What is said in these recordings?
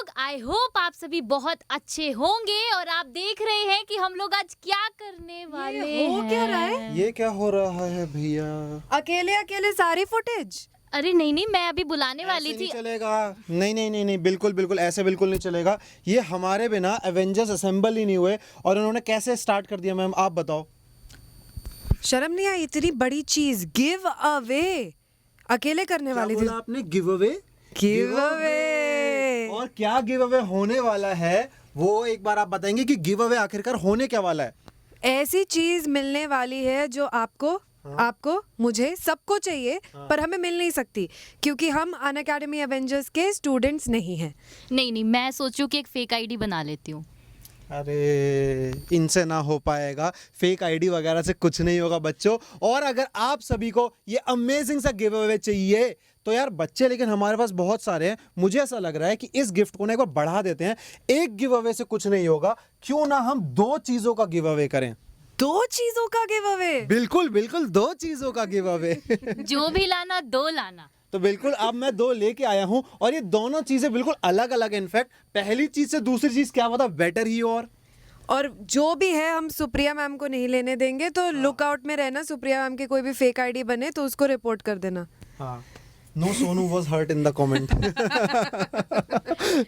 लोग, I hope आप सभी बहुत अच्छे होंगे और आप देख रहे हैं कि हम लोग आज क्या करने वाले हो क्या रहा है? हैं। ये क्या हो रहा है भैया? अकेले अकेले सारी फुटेज? अरे नहीं, मैं अभी बुलाने वाली ऐसे थी। नहीं चलेगा। नहीं, बिल्कुल ऐसे बिल्कुल नहीं चलेगा। ये हमारे बिना एवेंजर्स असेंबल ही नहीं हुए और उन्होंने कैसे स्टार्ट कर दिया मैम, आप बताओ। शर्म नहीं आई? इतनी बड़ी चीज गिव अवे अकेले करने वाली थी। आपने गिव अवे? Give away. और क्या गिव अवे होने वाला है वो एक बार आप बताएंगे कि गिव अवे आखिरकार होने क्या वाला है? ऐसी चीज मिलने वाली है जो आपको मुझे सबको चाहिए, पर हमें मिल नहीं सकती क्योंकि हम अनअकैडमी एवेंजर्स के स्टूडेंट्स नहीं हैं। नहीं, मैं सोचूं कि एक फेक आईडी बना लेती हूँ। अरे इनसे ना हो पाएगा, फेक आईडी वगैरह से कुछ नहीं होगा बच्चों। और अगर आप सभी को ये अमेजिंग सा गिव अवे चाहिए तो यार बच्चे, लेकिन हमारे पास बहुत सारे हैं। मुझे ऐसा लग रहा है कि इस गिफ्ट को ना एक बार बढ़ा देते हैं। एक गिव अवे से कुछ नहीं होगा, क्यों ना हम 2 चीजों का गिव अवे करें। 2 चीजों का गिव अवे? बिल्कुल 2 चीजों का गिव अवे। जो भी लाना 2 लाना। तो बिल्कुल अब मैं 2 लेके आया हूं और ये दोनों चीजें बिल्कुल अलग अलग। इनफैक्ट पहली चीज से दूसरी चीज क्या पता बेटर ही हो। और जो भी है हम सुप्रिया मैम को नहीं लेने देंगे, तो लुक आउट में रहना। सुप्रिया मैम की कोई भी फेक आईडी बने तो उसको रिपोर्ट कर देना। हाँ, no Sonu was hurt in the comment.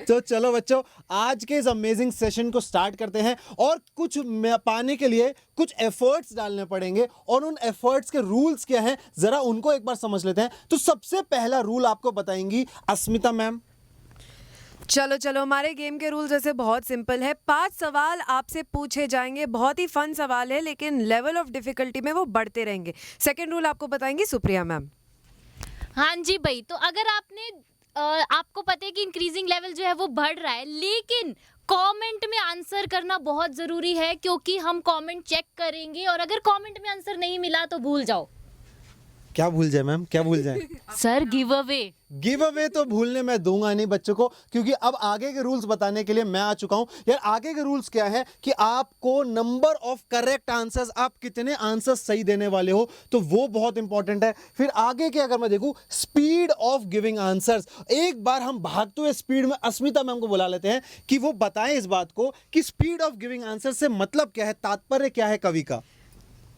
तो चलो बच्चों, आज के इस अमेजिंग सेशन को स्टार्ट करते हैं और कुछ पाने के लिए कुछ एफर्ट्स डालने पड़ेंगे और उन एफर्ट्स के रूल्स क्या हैं जरा उनको एक बार समझ लेते हैं। तो सबसे पहला रूल आपको बताएंगी अस्मिता मैम। चलो हमारे गेम के रूल्स ऐसे बहुत सिंपल है। 5 सवाल आपसे पूछे जाएंगे। बहुत ही फन सवाल है, लेकिन लेवल ऑफ डिफिकल्टी में वो बढ़ते रहेंगे। सेकंड रूल आपको बताएंगी सुप्रिया मैम। हाँ जी भाई, तो अगर आपको पता है कि इंक्रीजिंग लेवल जो है वो बढ़ रहा है, लेकिन कमेंट में आंसर करना बहुत जरूरी है क्योंकि हम कमेंट चेक करेंगे और अगर कमेंट में आंसर नहीं मिला तो भूल जाओ। क्या भूल जाए मैम, क्या भूल जाए? सर गिव अवे तो भूलने मैं दूंगा नहीं बच्चों को, क्योंकि अब आगे के रूल्स बताने के लिए मैं आ चुका हूं। यार आगे के रूल्स क्या है कि आपको नंबर ऑफ करेक्ट आंसर्स, आप कितने आंसर्स सही देने वाले हो, तो वो बहुत इंपॉर्टेंट है। फिर आगे के अगर मैं देखूं, स्पीड ऑफ गिविंग आंसर्स। एक बार हम भागते हुए स्पीड में अस्मिता मैम को बुला लेते हैं कि वो बताएं इस बात को कि स्पीड ऑफ गिविंग आंसर से मतलब क्या है, तात्पर्य क्या है कवि का।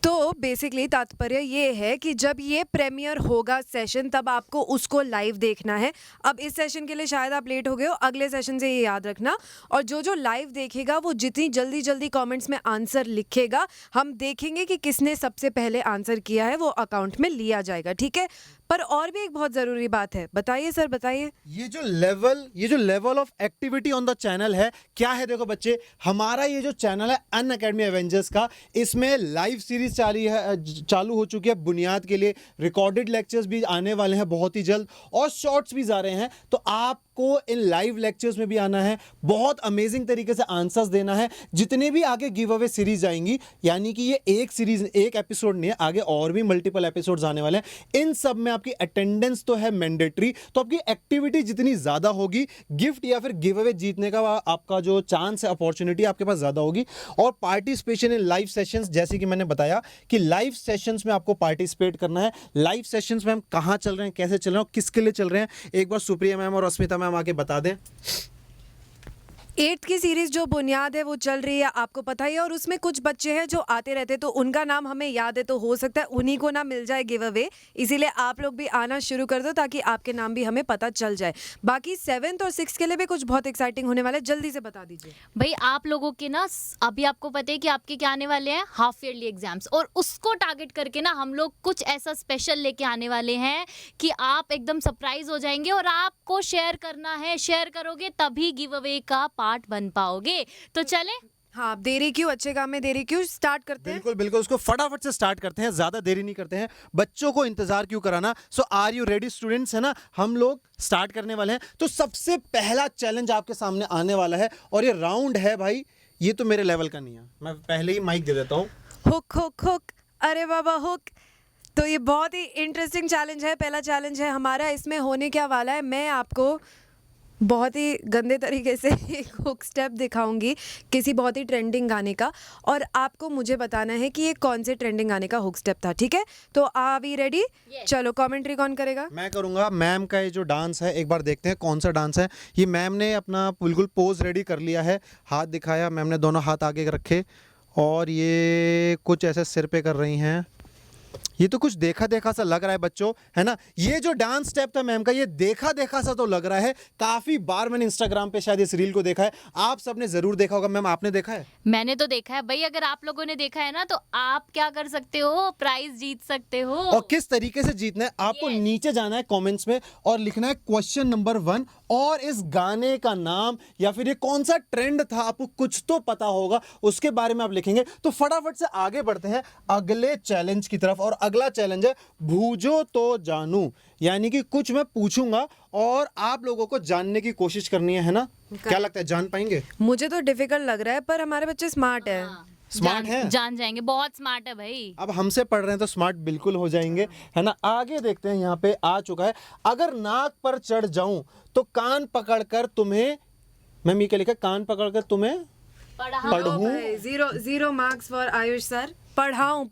तो बेसिकली तात्पर्य ये है कि जब ये प्रीमियर होगा सेशन, तब आपको उसको लाइव देखना है। अब इस सेशन के लिए शायद आप लेट हो गए हो, अगले सेशन से ये याद रखना। और जो लाइव देखेगा वो जितनी जल्दी कमेंट्स में आंसर लिखेगा, हम देखेंगे कि किसने सबसे पहले आंसर किया है, वो अकाउंट में लिया जाएगा। ठीक है? पर और भी एक बहुत जरूरी बात है। बताइए सर, बताइए। ये जो level of activity on the channel है क्या है? देखो बच्चे, हमारा ये जो चैनल है अनअकैडमी एवेंजर्स का, इसमें लाइव सीरीज चालू हो चुकी है। बुनियाद के लिए रिकॉर्डेड लेक्चर्स भी आने वाले हैं बहुत ही जल्द और शॉर्ट्स भी जा रहे हैं। तो आपको इन लाइव लेक्चर्स में भी आना है, बहुत अमेजिंग तरीके से आंसर्स देना है। जितने भी आगे गिव अवे सीरीज आएंगी, यानी कि ये एक एपिसोड नहीं है, आगे और भी मल्टीपल एपिसोड्स आने वाले हैं। इन सब में आपकी अटेंडेंस तो है मैंडेटरी, तो आपकी एक्टिविटी जितनी ज्यादा होगी, गिफ्ट या फिर गिव अवे जीतने का आपका जो चांस है, अपॉर्चुनिटी आपके पास ज्यादा होगी। और पार्टिसिपेशन इन लाइव सेशंस, जैसे कि मैंने बताया कि लाइव सेशंस में आपको पार्टिसिपेट करना है। लाइव सेशंस में हम कहां चल रहे हैं, कैसे चल रहे हैं, किसके लिए चल रहे हैं, एक बार सुप्रिया मैम और अस्मिता मैम आके बता दें। 8th की सीरीज जो बुनियाद है वो चल रही है, आपको पता ही है। और उसमें कुछ बच्चे हैं जो आते रहते, तो उनका नाम हमें याद है, तो हो सकता है उन्हीं को ना मिल जाए गिव अवे। इसीलिए आप लोग भी आना शुरू कर दो ताकि आपके नाम भी हमें पता चल जाए। बाकी 7th और 6th के लिए भी कुछ बहुत एक्साइटिंग होने वाला है, जल्दी से बता दीजिए भाई। आप लोगों के ना अभी आपको पता है कि आपके क्या आने वाले हैं, हाफ ईयरली एग्जाम्स, और उसको टारगेट करके ना हम लोग कुछ ऐसा स्पेशल लेके आने वाले हैं कि आप एकदम सरप्राइज हो जाएंगे। और आपको शेयर करना है, शेयर करोगे तभी गिव अवे का पार्ट बन पाओगे। तो चले। हाँ, आप देरी क्यों, अच्छे काम में देरी क्यों, स्टार्ट करते हैं। बिल्कुल उसको फटाफट से स्टार्ट करते हैं, ज्यादा देरी नहीं करते हैं, बच्चों को इंतजार क्यों कराना। सो आर यू रेडी स्टूडेंट्स? है ना, हम लोग स्टार्ट करने वाले हैं। तो सबसे पहला चैलेंज आपके सामने आने वाला है और ये राउंड है भाई, ये तो मेरे लेवल का नहीं है, मैं पहले ही माइक दे देता हूँ। हुक, अरे बाबा हुक। तो ये बहुत ही इंटरेस्टिंग चैलेंज है। पहला चैलेंज है हमारा, इसमें होने क्या वाला है, मैं आपको बहुत ही गंदे तरीके से एक हुक स्टेप दिखाऊंगी किसी बहुत ही ट्रेंडिंग गाने का, और आपको मुझे बताना है कि ये कौन से ट्रेंडिंग गाने का हुक स्टेप था, ठीक है? तो आर वी रेडी? Yes. चलो, कमेंट्री कौन करेगा? मैं करूंगा। मैम का ये जो डांस है एक बार देखते हैं कौन सा डांस है। ये मैम ने अपना बिल्कुल पोज रेडी कर लिया है, हाथ दिखाया मैम ने, दोनों हाथ आगे रखे और ये कुछ ऐसे सिर पे कर रही हैं। ये तो कुछ देखा देखा सा लग रहा है बच्चों, है ना? ये जो डांस स्टेप था मैम का, ये देखा देखा सा तो लग रहा है। काफी बार मैंने इंस्टाग्राम पे शायद इस रील को देखा है, आप सबने जरूर देखा होगा। मैम आपने देखा है? मैंने तो देखा है भाई। अगर आप लोगों ने देखा है ना तो आप क्या कर सकते हो, प्राइज जीत सकते हो। और किस तरीके से जीतना है आपको Yes. नीचे जाना है कमेंट्स में और लिखना है क्वेश्चन नंबर 1 और इस गाने का नाम या फिर ये कौन सा ट्रेंड था, आपको कुछ तो पता होगा, उसके बारे में आप लिखेंगे। तो फटाफट से आगे बढ़ते हैं अगले चैलेंज की तरफ। और अगला चैलेंज है बूझो तो जानू, यानी कि कुछ मैं पूछूंगा और आप लोगों को जानने की कोशिश करनी है ना? क्या लगता है, जान पाएंगे? मुझे तो डिफिकल्ट लग रहा है, पर हमारे बच्चे स्मार्ट है। स्मार्ट है? जान जाएंगे, बहुत स्मार्ट है भाई। अब हमसे पढ़ रहे हैं तो स्मार्ट बिल्कुल हो जाएंगे, है ना? आगे देखते हैं, यहाँ पे आ चुका है। अगर नाक पर चढ़ जाऊं तो कान पकड़कर तुम्हें, मैं ये क्या लिखा, कान पकड़कर तुम्हें पढ़ूं। Zero zero marks for Ayush sir. पढ़ाऊं हाँ,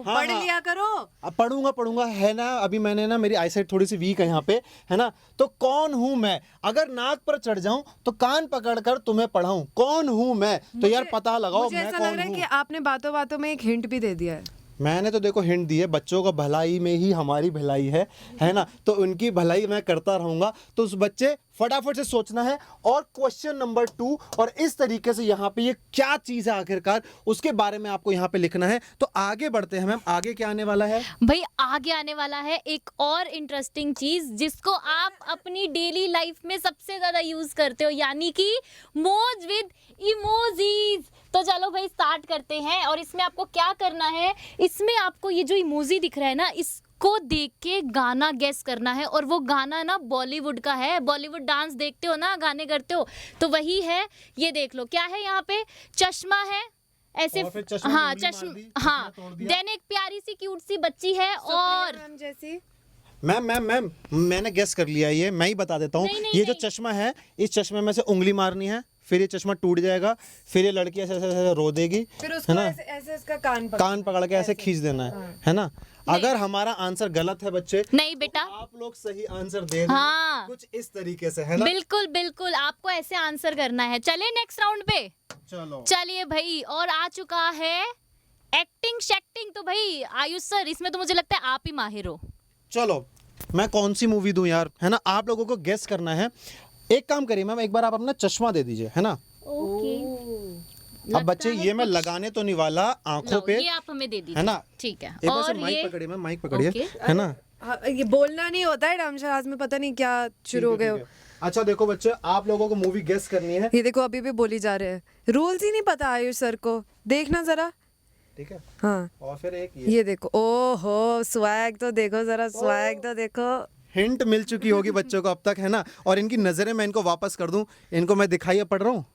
पढ़ हाँ। लिया करो। अब पढ़ूंगा है ना? अभी मैंने ना, मेरी आईसाइट थोड़ी सी वीक है यहाँ पे, है ना? तो कौन हूं मैं? अगर नाक पर चढ़ जाऊं तो कान पकड़कर तुम्हें पढ़ाऊं, कौन हूं मैं? तो यार पता लगाओ मुझे मैं ऐसा लग कौन रहा है हूं। कि आपने बातों बातों में एक हिंट भी दे दिया है। मैंने तो देखो हिंट दी है, बच्चों का भलाई में ही हमारी भलाई है ना? तो उनकी भलाई मैं करता रहूंगा। तो उस बच्चे फटाफट से सोचना है और क्वेश्चन नंबर 2 और इस तरीके से यहाँ पे ये क्या चीज है आखिरकार, उसके बारे में आपको यहाँ पे लिखना है। तो आगे बढ़ते हैं मैम, आगे क्या आने वाला है? भाई आगे आने वाला है एक और इंटरेस्टिंग चीज जिसको आप अपनी डेली लाइफ में सबसे ज्यादा यूज करते हो, यानी कि मौज विद इमोजीज। तो चलो भाई स्टार्ट करते हैं। और इसमें आपको क्या करना है, इसमें आपको ये जो इमोजी दिख रहा है ना, इसको देख के गाना गेस करना है। और वो गाना ना बॉलीवुड का है। बॉलीवुड डांस देखते हो ना, गाने करते हो, तो वही है। ये देख लो क्या है यहाँ पे, चश्मा है ऐसे। और फिर चश्मे हाँ में उंगली मार चश्मा, दी, हाँ। चश्मा तोड़ दिया। देन एक प्यारी सी क्यूट सी बच्ची है और मैम जैसी। मैम मैंने गेस कर लिया, ये मैं ही बता देता हूँ। नहीं, ये जो नहीं। चश्मा है, इस चश्मे में से उंगली मारनी है, फिर ये चश्मा टूट जाएगा, फिर ये लड़की ऐसे ऐसे ऐसे रो देगी, फिर है उसको ना? ऐसे ऐसे इसका कान कान पकड़ के ऐसे खींच देना है ना? अगर हमारा आंसर गलत है बच्चे, नहीं बेटा, तो आप लोग सही आंसर दे देना, हाँ। कुछ इस तरीके से, है ना? बिल्कुल बिल्कुल आपको ऐसे आंसर करना है। चलिए नेक्स्ट राउंड पे चलो चलिए भाई। और आ चुका है एक्टिंग शेक्टिंग। तो भाई आयुष सर, इसमें तो मुझे लगता है आप ही माहिर हो। चलो, मैं कौन सी मूवी दूं यार, है ना? आप लोगों को गेस करना है। एक काम करिए मैम, एक बार आप अपना चश्मा दे दीजिए, है ना? ओके, अब बच्चे ये मैं लगाने तो नहीं वाला आंखों पे, ये आप हमें दे दीजिए, है ना? ठीक है। एक बार से और माइक ये पकड़िए मैम, माइक पकड़िए, ओके। है ना? हाँ, ये बोलना नहीं होता है डामशराज में, पता नहीं क्या शुरू हो गए हो। ठीक है। अच्छा देखो बच्चे, आप लोगों को मूवी गेस करनी है, ये देखो अभी भी बोली जा रहे हैं, रूल्स ही नहीं पता आयुष सर को। देखना जरा। ठीक है? हाँ, और फिर एक ये देखो, ओहो स्वैग तो देखो जरा, स्वैग तो देखो। हिंट मिल चुकी होगी बच्चों को अब तक, है ना? और इनकी नजरें मैं इनको वापस कर दूं, इनको मैं दिखाई पड़ रहा हूँ?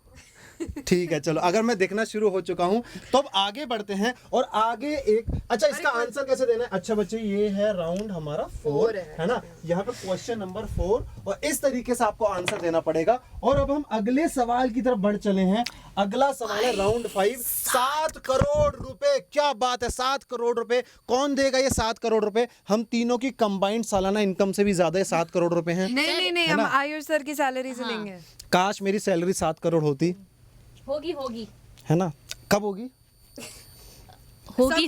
ठीक है, चलो, अगर मैं देखना शुरू हो चुका हूँ तो अब आगे बढ़ते हैं। और आगे एक, अच्छा इसका आंसर कैसे देना है? अच्छा बच्चे, ये है राउंड हमारा 4, है ना? यहाँ पे क्वेश्चन नंबर 4 और इस तरीके से आपको आंसर देना पड़ेगा। और अब हम अगले सवाल की तरफ बढ़ चले हैं। अगला सवाल है राउंड 5, 7 करोड़ रुपए। क्या बात है, 7 करोड़ रुपए कौन देगा? ये 7 करोड़ रुपए हम तीनों की कंबाइंड सालाना इनकम से भी ज्यादा है 7 करोड़ रुपए हैं। नहीं, हम आयुष सर की सैलरी से लेंगे। काश मेरी सैलरी 7 करोड़ होती, होगी है ना? कब होगी?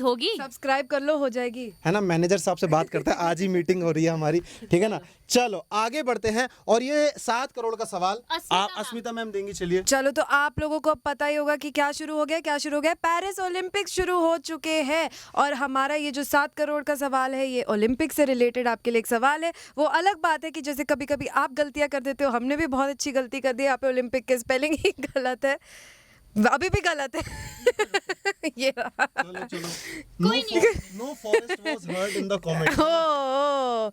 होगी। सब्सक्राइब कर लो, हो जाएगी। है ना? मैनेजर साहब से बात करते हैं, आज ही मीटिंग हो रही है हमारी, ठीक है ना? चलो आगे बढ़ते हैं। और ये 7 करोड़ का सवाल अस्मिता मैम देंगी। चलिए चलो, तो आप लोगों को अब पता ही होगा कि क्या शुरू हो गया। पेरिस ओलंपिक्स शुरू हो चुके हैं और हमारा ये जो 7 करोड़ का सवाल है, ये ओलंपिक से रिलेटेड आपके लिए एक सवाल है। वो अलग बात है कि जैसे कभी कभी आप गलतियां कर देते हो, हमने भी बहुत अच्छी गलती कर दी। यहाँ पे ओलंपिक के स्पेलिंग ही गलत है, अभी भी गलत है। ये रहा। चलो no forest was heard in the comment. ओ,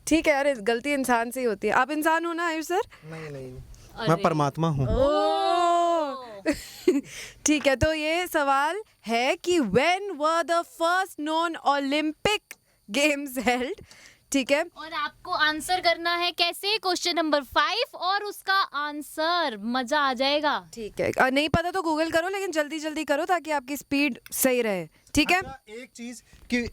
ठीक है, अरे गलती इंसान से ही होती है। आप इंसान हो ना आयुष सर? नहीं, मैं परमात्मा हूँ। ओ ठीक है, तो ये सवाल है कि when were the first non Olympic games held? ठीक है। और आपको आंसर करना है कैसे, क्वेश्चन नंबर 5 और उसका आंसर, मजा आ जाएगा। ठीक है, नहीं पता तो गूगल करो, लेकिन जल्दी जल्दी करो ताकि आपकी स्पीड सही रहे। ठीक है। अच्छा,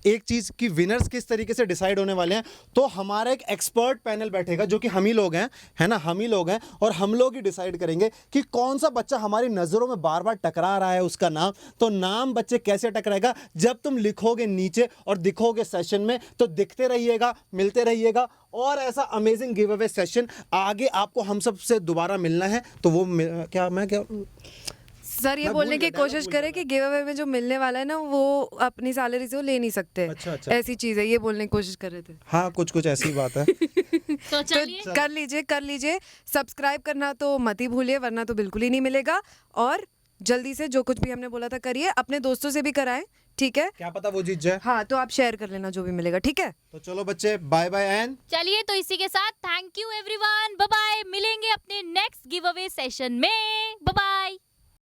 एक चीज की विनर्स किस तरीके से डिसाइड होने वाले हैं, तो हमारा एक एक्सपर्ट पैनल बैठेगा जो कि हम ही लोग हैं, है ना, हम ही लोग हैं, और हम लोग ही डिसाइड करेंगे कि कौन सा बच्चा हमारी नजरों में बार बार टकरा रहा है उसका नाम। तो नाम बच्चे कैसे टकराएगा, जब तुम लिखोगे नीचे और दिखोगे सेशन में, तो दिखते रहिएगा, मिलते रहिएगा, और ऐसा अमेजिंग गिव अवे सेशन आगे आपको हम सब से दोबारा मिलना है। तो वो क्या सर ये मैं बोलने भूल की गया, कोशिश भूल करें गया। कि गिव अवे में जो मिलने वाला है ना, वो अपनी सैलरी से वो ले नहीं सकते। अच्छा। ऐसी चीज है, ये बोलने की कोशिश कर रहे थे। हाँ, कुछ ऐसी बात है। तो चलिए तो कर लीजिए सब्सक्राइब करना तो मत ही भूलिए, वरना तो बिल्कुल ही नहीं मिलेगा। और जल्दी से जो कुछ भी हमने बोला था करिए, अपने दोस्तों से भी कराएं। ठीक है, क्या पता वो जीत जाए। हाँ तो आप शेयर कर लेना जो भी मिलेगा। ठीक है, तो चलो बच्चे, बाय बाय एंड चलिए, तो इसी के साथ thank you everyone, bye bye, मिलेंगे अपने नेक्स्ट गिव अवे सेशन में, बाय बाय।